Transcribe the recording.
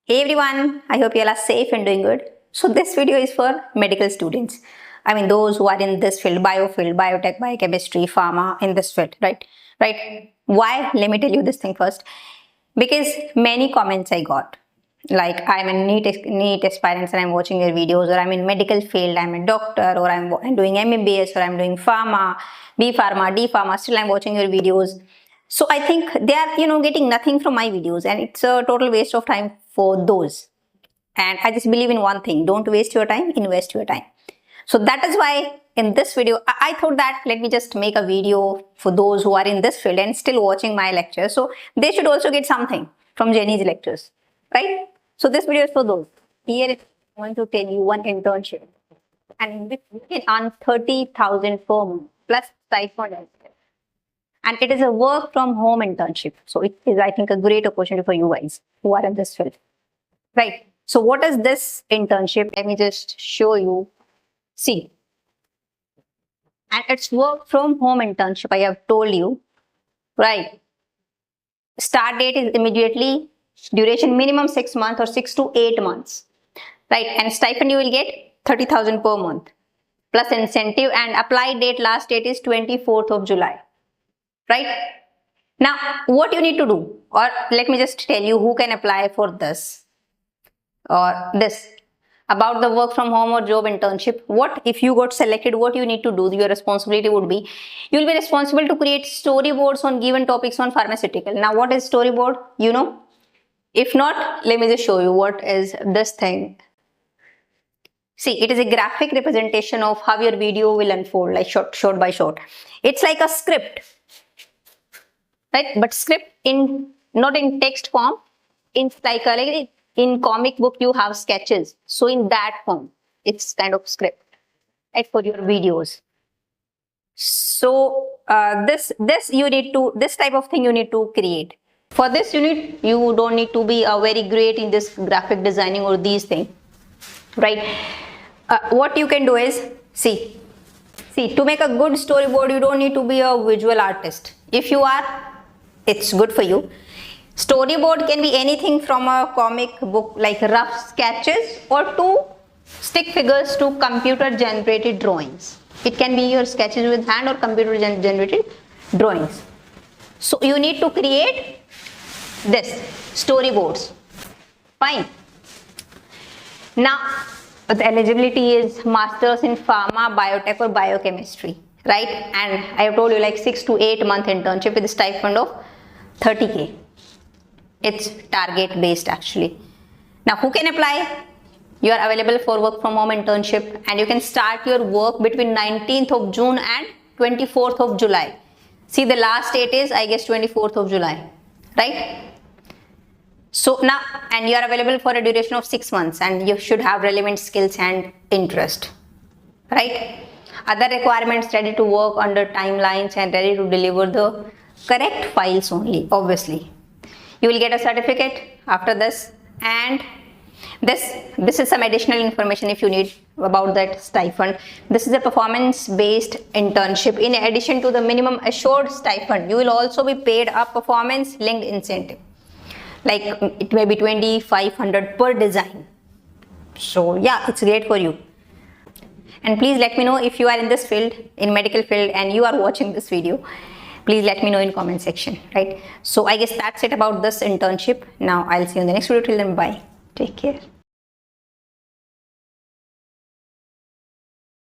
Hey everyone, I hope you all are safe and doing good. So this video is for medical students. I mean those who are in this field, biotech, biochemistry, pharma, in this field, right? Right? Why? Let me tell you this thing first. Because many comments I got, like I'm a NEET aspirant and I'm watching your videos, or I'm in medical field, I'm a doctor, or I'm doing MBBS, or I'm doing pharma, B pharma, D pharma, still I'm watching your videos. So I think they are, getting nothing from my videos, and it's a total waste of time for those. And I just believe in one thing: don't waste your time, invest your time. So that is why in this video, I thought that let me just make a video for those who are in this field and still watching my lectures. So they should also get something from Jenny's lectures, right? So this video is for those. Here I want to tell you one internship, and in which you can earn 30,000 per month plus stipend as well. And it is a work from home internship. So it is, I think, a great opportunity for you guys who are in this field, right? So what is this internship? Let me just show you. See, and it's work from home internship, I have told you, right? Start date is immediately, duration minimum 6 months or 6 to 8 months, right? And stipend you will get 30,000 per month plus incentive, and apply date, last date is 24th of July, right? Now, what you need to do, or let me just tell you who can apply for this or this. About the work from home or job internship, what if you got selected, what you need to do, your responsibility would be, you will be responsible to create storyboards on given topics on pharmaceutical. Now what is storyboard? You know? If not, let me just show you what is this thing. See, it is a graphic representation of how your video will unfold, like short by short. It's like a script, right? But script in, not in text form, it's like in comic book you have sketches, so in that form it's kind of script, right, for your videos. So this type of thing you need to create. For this you don't need to be very great in this graphic designing or these things, right? What you can do is, see to make a good storyboard you don't need to be a visual artist. If you are, it's good for you. Storyboard can be anything from a comic book like rough sketches, or to stick figures, to computer generated drawings. It can be your sketches with hand or computer generated drawings. So you need to create this storyboards. Fine. Now the eligibility is masters in pharma, biotech or biochemistry, right? And I have told you, like 6 to 8 month internship with a stipend of 30K. It's target based actually. Now who can apply? You are available for work from home internship, and you can start your work between 19th of June and 24th of July. See, the last date is, I guess, 24th of July, right? So now, and you are available for a duration of 6 months, and you should have relevant skills and interest, right? Other requirements: ready to work under timelines and ready to deliver the correct files only, obviously. You will get a certificate after this, and this is some additional information if you need about that stipend. This is a performance based internship. In addition to the minimum assured stipend, you will also be paid a performance linked incentive, like it may be 2,500 per design. So yeah, it's great for you. And please let me know if you are in this field, in medical field, and you are watching this video. Please let me know in comment section, right? So I guess that's it about this internship. Now I'll see you in the next video. Till then, bye. Take care.